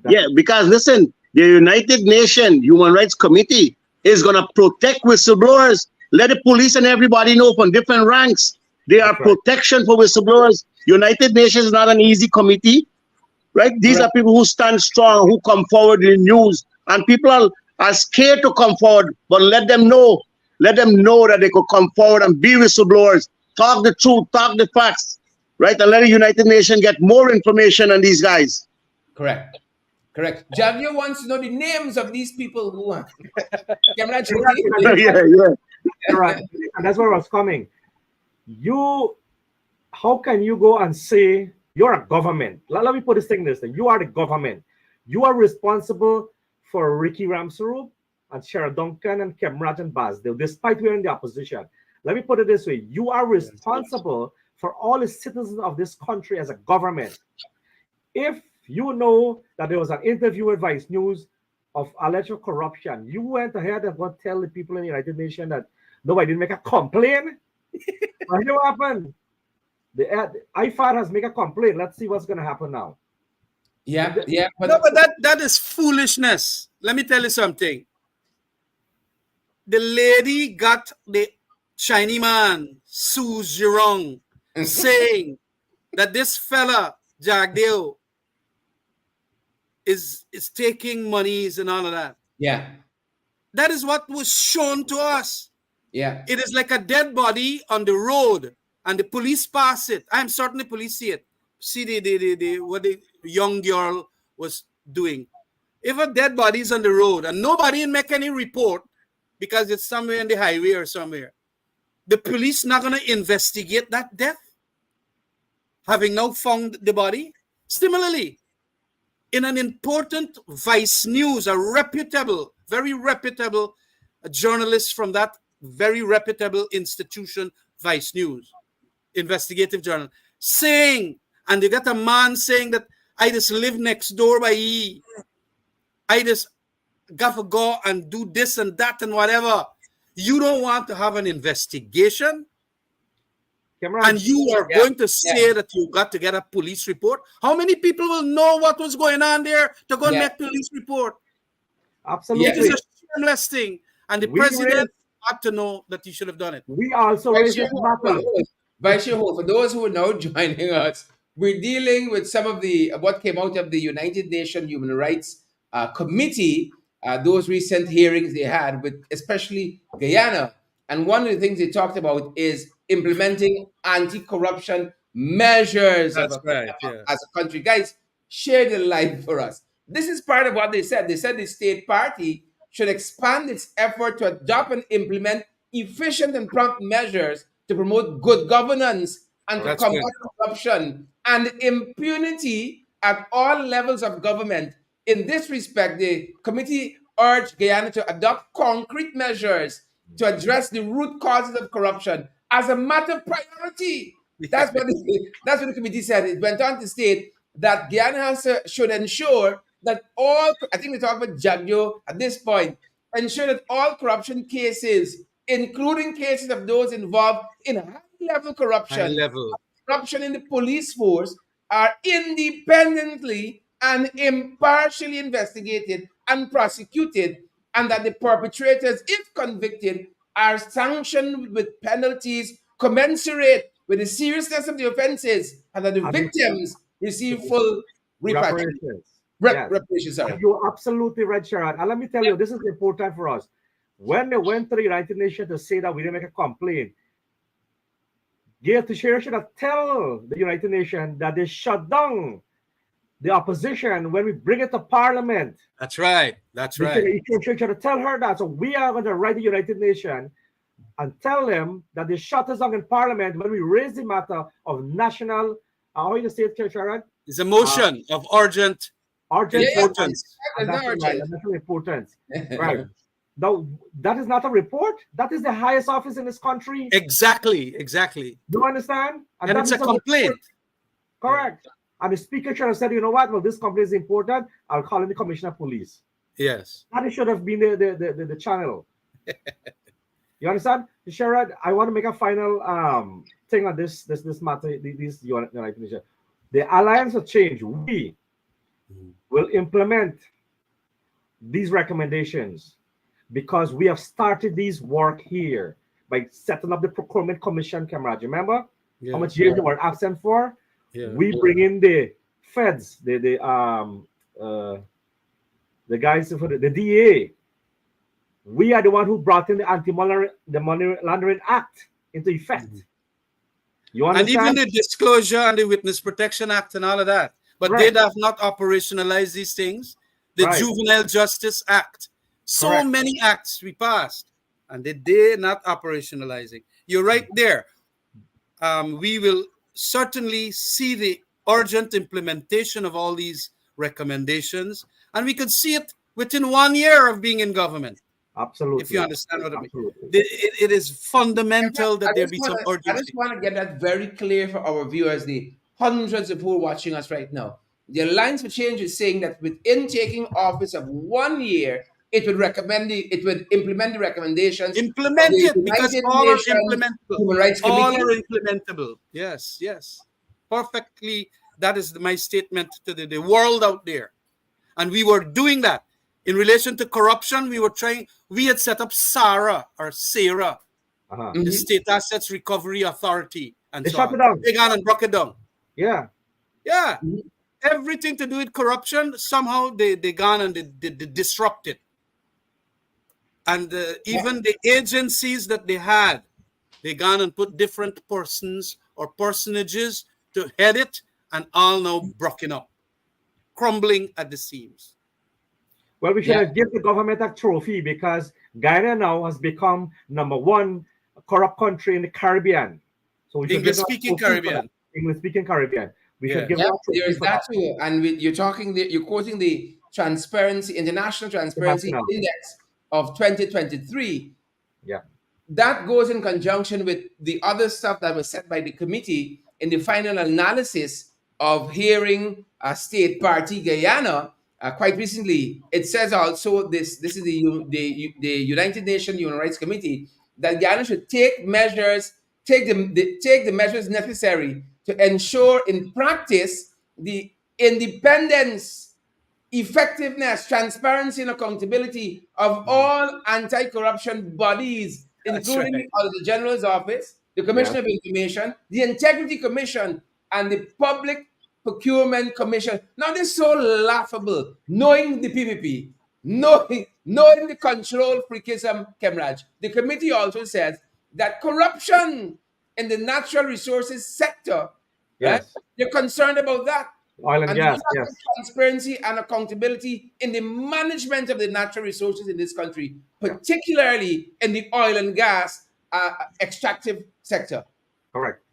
Yeah, because listen, the United Nations Human Rights Committee is going to protect whistleblowers. Let the police and everybody know from different ranks. They are protection for whistleblowers. United Nations is not an easy committee, right? These are people who stand strong, who come forward in news, and people are scared to come forward. But let them know that they could come forward and be whistleblowers, talk the truth, talk the facts, right? And let the United Nations get more information on these guys. Correct. Javier wants to know the names of these people who are. Right. And that's where I was coming. How can you go and say you're a government? Let me put this thing this way. You are the government. You are responsible for Ricky Ramsaroop and Shara Duncan and Kemraj and Basdale, despite we're in the opposition. Let me put it this way. You are responsible for all the citizens of this country as a government. If you know that there was an interview with Vice News of alleged corruption, you went ahead and went tell the people in the United Nations that nobody didn't make a complaint. What happened? The IFAD has made a complaint. Let's see what's going to happen now. But that is foolishness. Let me tell you something. The lady got the Chinese man, Su Zhirong, saying that this fella, Jagdeo, is taking monies and all of that. Yeah. That is what was shown to us. Yeah. It is like a dead body on the road and the police pass it. I'm certain the police see it. See what the young girl was doing. If a dead body is on the road and nobody make any report because it's somewhere on the highway or somewhere, the police not going to investigate that death, having now found the body? Similarly, in an important Vice News, a reputable, very reputable journalist from that very reputable institution, Vice News, investigative journal, saying, and you got a man saying that I just live next door by ye. I just got to go and do this and that and whatever. You don't want to have an investigation? And you are going to say that you got to get a police report? How many people will know what was going on there to go and make police report? Absolutely. It is a shameless thing. And the president ought to know that he should have done it. We also raised this matter. Vice Chair Holt, for those who are now joining us, we're dealing with some of what came out of the United Nations Human Rights Committee, those recent hearings they had with especially Guyana. And one of the things they talked about is implementing anti-corruption measures as a country. Guys, share the light for us. This is part of what they said. They said the state party should expand its effort to adopt and implement efficient and prompt measures to promote good governance and to That's combat good. corruption and impunity at all levels of government. In this respect, the committee urged Guyana to adopt concrete measures to address the root causes of corruption as a matter of priority. That's what the committee said. It went on to state that Guyana should ensure that all, I think we talk about Jagyo at this point, ensure that all corruption cases, including cases of those involved in high-level High corruption, level. corruption in the police force, are independently and impartially investigated and prosecuted, and that the perpetrators, if convicted, are sanctioned with penalties commensurate with the seriousness of the offenses, and that the And victims receive full repatriation. reparations. Yes. Reparations, sorry. You're absolutely right, Sharon. And let me tell you, this is important for us. When they went to the United Nations to say that we didn't make a complaint, Gail Teixeira should have tell the United Nations that they shut down the opposition when we bring it to Parliament. That's right. That's They right. should have tell her that. So we are going to write the United Nations and tell them that they shut us down in Parliament when we raise the matter of national, how you say it, Sharon? It's a motion of urgent Urgent Yeah, importance. and That's that's not right, urgent. and national importance. Right. Now, that is not a report. That is the highest office in this country. Exactly. Exactly. Do you understand? And that it's a is complaint. Correct. And the speaker should have said, you know what? Well, this complaint is important. I'll call in the commissioner of police. Yes. That should have been the channel. You understand? Sherrod, I want to make a final thing on this matter. This United Nations. The alliance of change. We will implement these recommendations because we have started this work here by setting up the procurement commission, Camarade. Remember Yeah. how much years they were absent for? Yeah. We bring in the feds, the guys for the DA. We are the one who brought in the Money Laundering Act into effect. You And understand? even the Disclosure and the Witness Protection Act and all of that. But Right. they have not operationalized these things. The Right. Juvenile Justice Act. So Correct. many acts we passed, and they're not operationalizing. You're right there. We will certainly see the urgent implementation of all these recommendations, and we could see it within 1 year of being in government. Absolutely. If you understand what I mean. Absolutely. It is fundamental that there be some I urgency. just want to get that very clear for our viewers, the hundreds of who are watching us right now. The Alliance for Change is saying that within taking office of 1 year, it would implement the recommendations. Implement of the it because United all are Nations implementable. Human Rights All Committee. are implementable. Yes, yes. Perfectly. That is my statement to the world out there. And we were doing that. In relation to corruption, we had set up SARA or SARA, Uh-huh. the State Assets Recovery Authority, and They so shut on. it down. They gone and broke it down. Yeah. Yeah. Everything to do with corruption, somehow they gone and they disrupt it. And even the agencies that they had, they gone and put different persons or personages to head it, and all now broken up, crumbling at the seams. Well, we should Yeah. have given the government a trophy because Guyana now has become #1 corrupt country in the Caribbean. So we should give them a English-speaking trophy for that. Caribbean. English-speaking Caribbean. We Yeah. should give Yeah, them a trophy there's for that too. And you're quoting the International Transparency International. Index of 2023. Yeah. That goes in conjunction with the other stuff that was set by the committee in the final analysis of hearing a state party, Guyana, quite recently. It says also this is the United Nations Human Rights Committee, that Guyana should take the measures necessary to ensure in practice the independence, effectiveness, transparency, and accountability of all anti-corruption bodies, That's including right. the General's Office, the Commission of Information, the Integrity Commission, and the Public Procurement Commission. Now, this is so laughable, knowing the PPP, knowing the control freakism, Kemraj. The committee also says that corruption in the natural resources sector, Yes. right? They're concerned about that. Oil and And gas, lack of yes. transparency and accountability in the management of the natural resources in this country, particularly in the oil and gas extractive sector. Correct.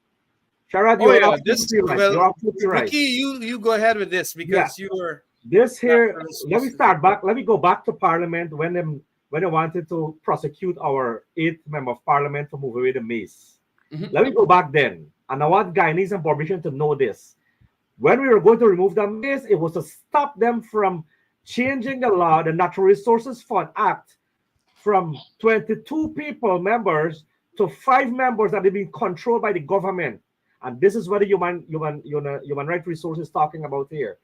Sharad, Oh you're yeah, this absolutely right. well, You're absolutely right. Ricky, you go ahead with this Yeah. because you were This here, Natural let me resources. start back. Let me go back to Parliament when they wanted to prosecute our 8th member of Parliament to move away the mace. Mhm. Let me go back then. And I want Guyanese and Barbadian to know this. When we were going to remove the mace, it was to stop them from changing the law, the Natural Resources Fund Act, from 22 people members to 5 members that have been controlled by the government. And this is what the human rights resources talking about here,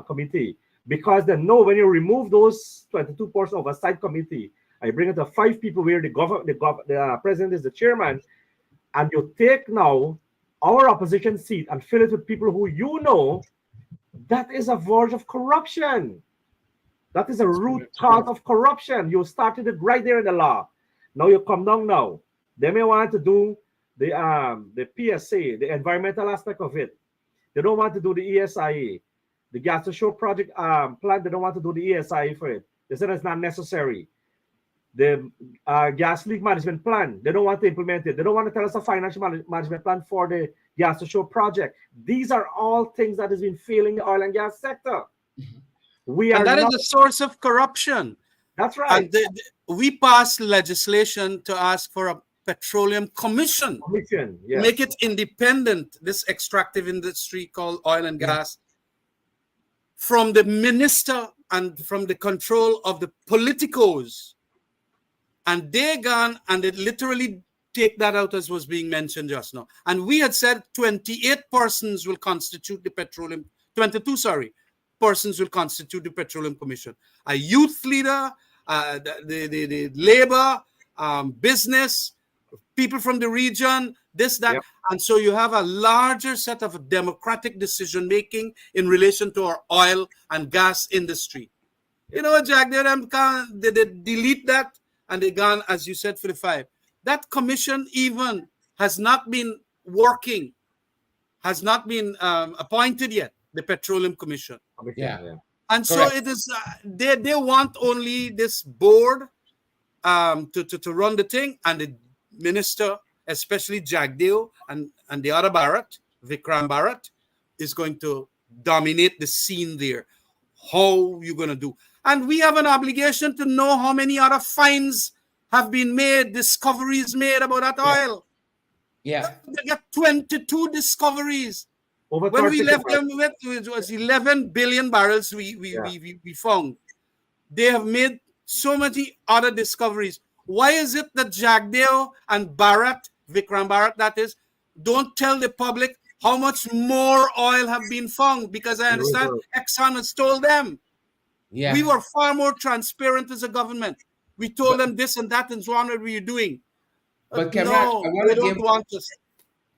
committee, because they know when you remove those 22 person oversight committee, I bring it to 5 people where the president is the chairman, and you take now our opposition seat and fill it with people who you know, that is a verge of corruption. That is a root cause of corruption. You started it right there in the law. Now you come down now. They may want to do the PSA, the environmental aspect of it. They don't want to do the ESIA. The gas to shore project plan, they don't want to do the ESIA for it. They said it's not necessary. The gas leak management plan, they don't want to implement it. They don't want to tell us a financial management plan for the gas to shore project. These are all things that has been failing the oil and gas sector. We are and that is not, the source of corruption. that's right. And we passed legislation to ask for a petroleum commission, Commission, yes. make it independent, this extractive industry called oil and gas, from the minister and from the control of the politicos. And they gone and they literally take that out as was being mentioned just now. And we had said 28 persons will constitute the petroleum, 22, sorry, persons will constitute the Petroleum Commission. A youth leader, the labor, business, people from the region, this, that. Yep. And so you have a larger set of democratic decision making in relation to our oil and gas industry. You know what, Jack? They delete that and they gone, as you said, for the 5. That commission even has not been working, has not been appointed yet, the Petroleum Commission. Yeah. And so Correct. it is, they want only this board to run the thing, and the minister, especially Jagdeo and the other Bharat, Vikram Bharat, is going to dominate the scene there. How you going to do? And we have an obligation to know how many other finds have been made, discoveries made about that oil. Yeah. They got 22 discoveries. Over When we 30 left them with, it was 11 billion barrels we found. They have made so many other discoveries. Why is it that Jagdeo and Bharat, Vikram Bharat that is, don't tell the public how much more oil have been found? Because I understand Exxon has told them. Yeah. We were far more transparent as a government. We told them this and that and so on what we were doing. But No, Kemraj, they don't want us.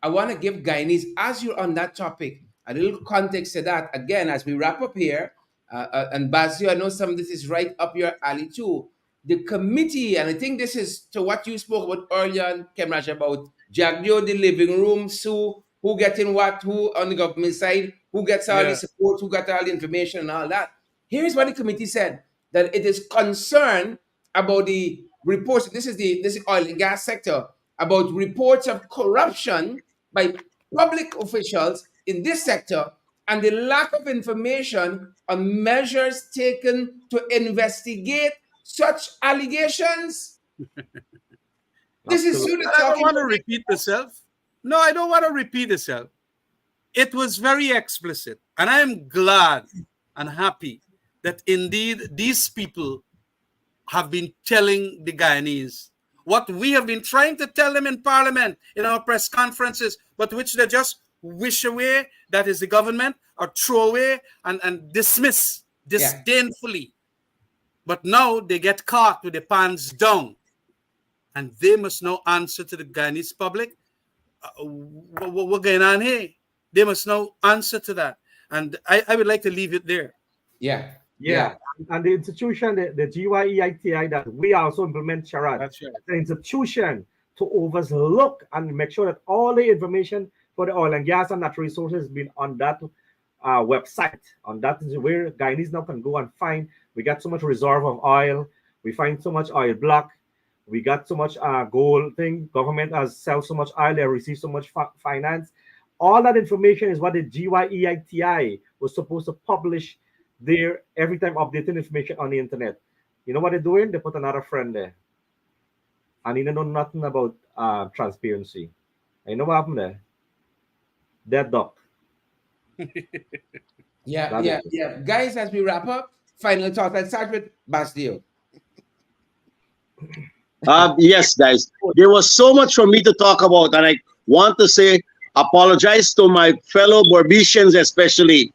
I want to give Guyanese, as you're on that topic, a little context to that. Again, as we wrap up here, and Basio, I know some of this is right up your alley too. The committee, and I think this is to what you spoke about earlier, Kemraj, about Jagdeo, the living room, Sue, who getting what, who on the government side, who gets all the support, who got all the information and all that. Here's what the committee said, that it is concerned about the reports, this is the oil and gas sector, about reports of corruption by public officials in this sector and the lack of information on measures taken to investigate such allegations. This is Absolutely. Suda I don't talking want to about- repeat myself. No, I don't want to repeat myself. It was very explicit. And I am glad and happy that indeed these people have been telling the Guyanese what we have been trying to tell them in Parliament, in our press conferences, but which they just wish away, that is the government, or throw away and dismiss disdainfully. But now they get caught with their pants down. And they must now answer to the Guyanese public. What's going on here? They must now answer to that. And I would like to leave it there. Yeah. And the institution, the GYEITI that we also implement, Sharad, That's right. the institution to overlook and make sure that all the information for the oil and gas and natural resources has been on that website. On that is where Guyanese now can go and find. We got so much reserve of oil. We find so much oil block. We got so much gold thing. Government has sell so much oil. They receive so much finance. All that information is what the GYEITI was supposed to publish there every time, updating information on the internet. You know what they're doing? They put another friend there. And he don't know nothing about transparency. And you know what happened there? Dead duck. Yeah. Guys, as we wrap up, final thoughts. Let's start with Bastille. Yes, guys. There was so much for me to talk about, and I want to say apologize to my fellow Barbicians, especially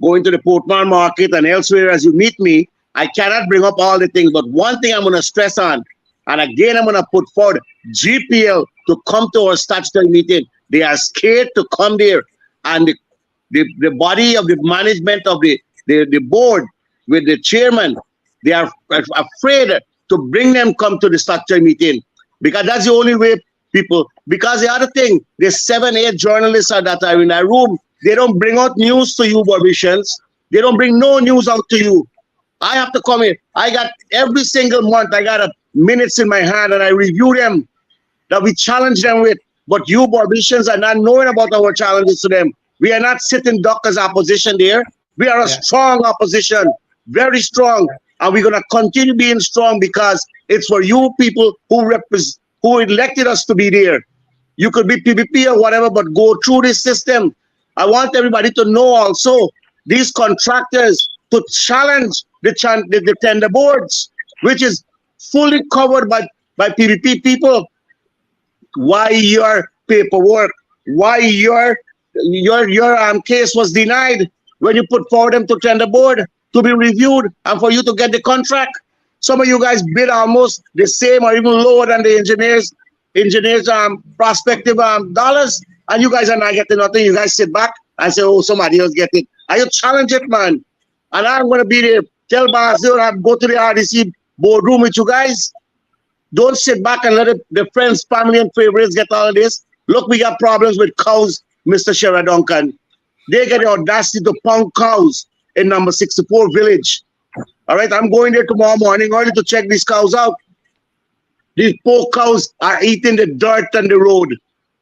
going to the Portman market and elsewhere as you meet me. I cannot bring up all the things, but one thing I'm going to stress on, and again, I'm going to put forward GPL to come to our statutory meeting. They are scared to come there, and the body of the management of the board with the chairman, they are afraid to bring them come to the statutory meeting, because that's the only way people, because the other thing, there's 7-8 journalists that are in that room. They don't bring out news to you, Barbicians. They don't bring no news out to you. I have to come in. I got every single month, I got minutes in my hand and I review them that we challenge them with. But you Barbicians are not knowing about our challenges to them. We are not sitting duck as opposition there. We are a strong opposition, very strong. And we're going to continue being strong because it's for you people who elected us to be there. You could be PPP or whatever, but go through this system. I want everybody to know also, these contractors to challenge the tender boards, which is fully covered by PPP people. Why your paperwork, why your case was denied when you put forward them to tender board to be reviewed and for you to get the contract. Some of you guys bid almost the same or even lower than the engineers prospective dollars, and you guys are not getting nothing. You guys sit back and say, oh, somebody else get it. And you challenge it, man. And I'm going to be there. Tell Basil, I'll go to the RDC boardroom with you guys. Don't sit back and let the friends, family, and favorites get all of this. Look, we got problems with cows, Mr. Shera Duncan. They get the audacity to pound cows in number 64 village. All right, I'm going there tomorrow morning early to check these cows out. These poor cows are eating the dirt on the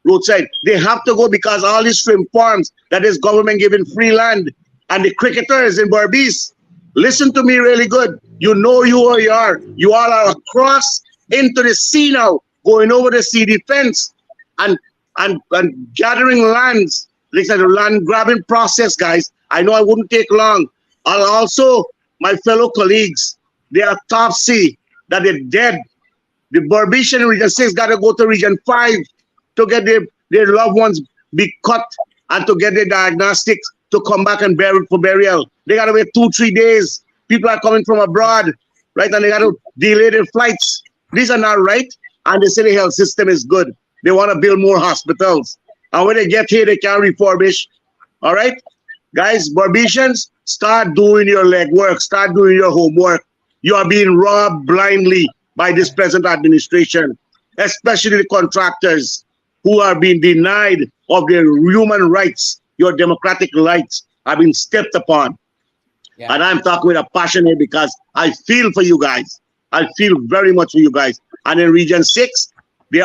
roadside. They have to go because all these shrimp farms that is government giving free land, and the cricketers in Berbice. Listen to me really good. You know you are. You all are across into the sea now, going over the sea defense and gathering lands. Like the land grabbing process, guys. I know I wouldn't take long. And also, my fellow colleagues, they are top sea, that they're dead. The Barbician Region 6 got to go to Region 5 to get their loved ones be cut and to get their diagnostics to come back and bury it for burial. They got to wait 2-3 days. People are coming from abroad, right? And they got to delay their flights. These are not right. And they say the health system is good. They want to build more hospitals. And when they get here, they can't refurbish. All right? Guys, Barbicians, start doing your legwork. Start doing your homework. You are being robbed blindly by this present administration, especially the contractors who are being denied of their human rights. Your democratic rights have been stepped upon. Yeah. And I'm talking with a passion here because I feel for you guys. I feel very much for you guys. And in Region 6,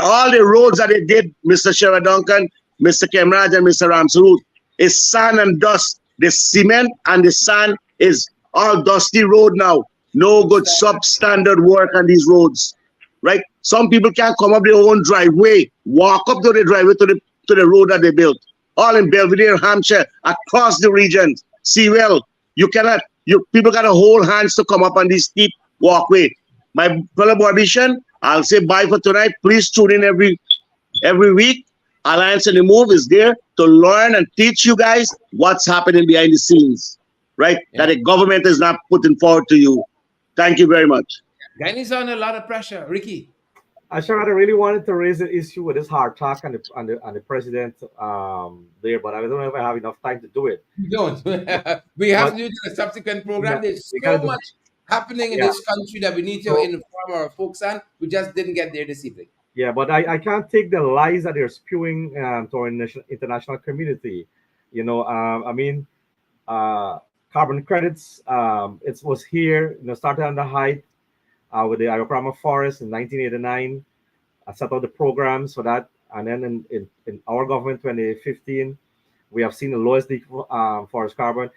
all the roads that they did, Mr. Shera Duncan, Mr. Kemraj, and Mr. Ramsarut, is sand and dust. The cement and the sand is all dusty road now. No good substandard work on these roads, right? Some people can't come up their own driveway, walk up to the driveway to the road that they built. All in Belvedere, Hampshire, across the region. See, well, people got to hold hands to come up on this steep walkway. My fellow Barbician, I'll say bye for tonight. Please tune in every week. Alliance on the Move is there to learn and teach you guys what's happening behind the scenes, right? Yeah. That the government is not putting forward to you. Thank you very much. Guy's on a lot of pressure. Ricky. I really wanted to raise the issue with this hard talk and the president there, but I don't know if I have enough time to do it. You don't. We have to do a subsequent program. Yeah, there's so much happening in this country that we need to inform our folks on. We just didn't get there this evening. Yeah, but I can't take the lies that they're spewing to our international community. You know, I mean, carbon credits. It was here, started on the height with the Ayaprama Forest in 1989. I set out the programs for that. And then in our government, 2015, we have seen the lowest forest carbon.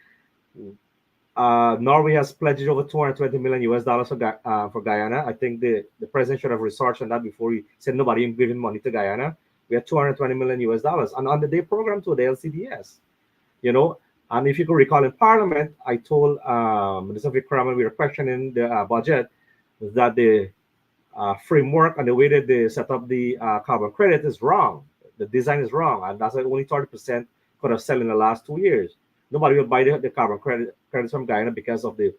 Norway has pledged over 220 million US dollars for Guyana. I think the president should have researched on that before he said nobody giving money to Guyana. We had 220 million US dollars. And on the day program to the LCDS, and if you could recall in Parliament, I told Minister Vikram, we were questioning the budget, that the framework and the way that they set up the carbon credit is wrong. The design is wrong. And that's why only 30% could have sold in the last 2 years. Nobody will buy the carbon credits from Guyana because of the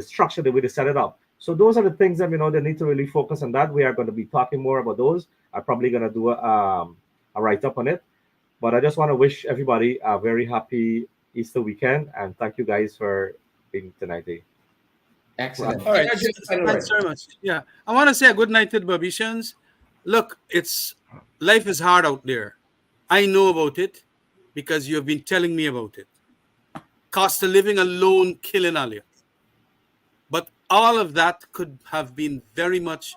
structure, the way they set it up. So those are the things that, they need to really focus on that. We are going to be talking more about those. I'm probably going to do a write-up on it. But I just want to wish everybody a very happy Easter weekend. And thank you guys for being tonight. Excellent. All right. Thanks very much. Yeah. I want to say a good night to the Babishans. Look, life is hard out there. I know about it because you have been telling me about it. Cost of living alone killing all you. But all of that could have been very much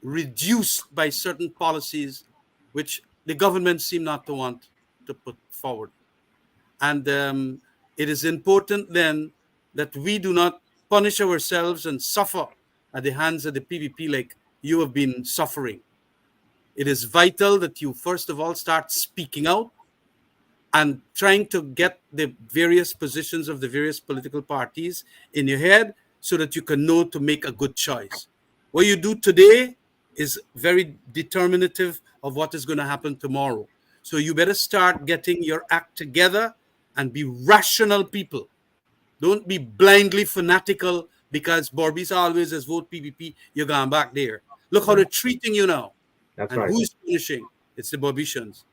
reduced by certain policies which the government seem not to want to put forward. And it is important then that we do not punish ourselves and suffer at the hands of the PPP like you have been suffering. It is vital that you first of all start speaking out and trying to get the various positions of the various political parties in your head so that you can know to make a good choice. What you do today is very determinative of what is going to happen tomorrow. So you better start getting your act together and be rational people. Don't be blindly fanatical because Barbies always has vote PPP, you're going back there. Look how they're treating you now. That's and right. Who's punishing? It's the Barbicians.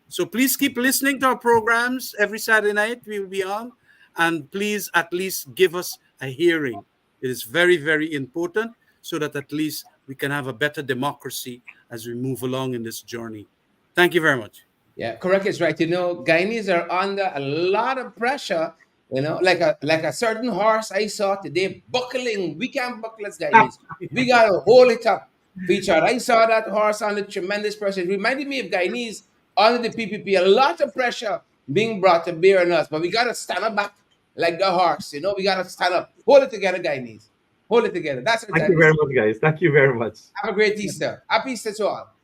So please keep listening to our programs. Every Saturday night we will be on. And please at least give us a hearing. It is very, very important so that at least we can have a better democracy as we move along in this journey. Thank you very much. Yeah, correct is right. Guyanese are under a lot of pressure, like a certain horse I saw today buckling. We can't buckle as Guyanese. We got to hold it up for each other. I saw that horse under tremendous pressure. It reminded me of Guyanese under the PPP. A lot of pressure being brought to bear on us, but we got to stand up back like the horse. We got to stand up. Hold it together, Guyanese. Hold it together. That's it. Thank you very much, guys. Thank you very much. Have a great Easter. Happy Easter to all.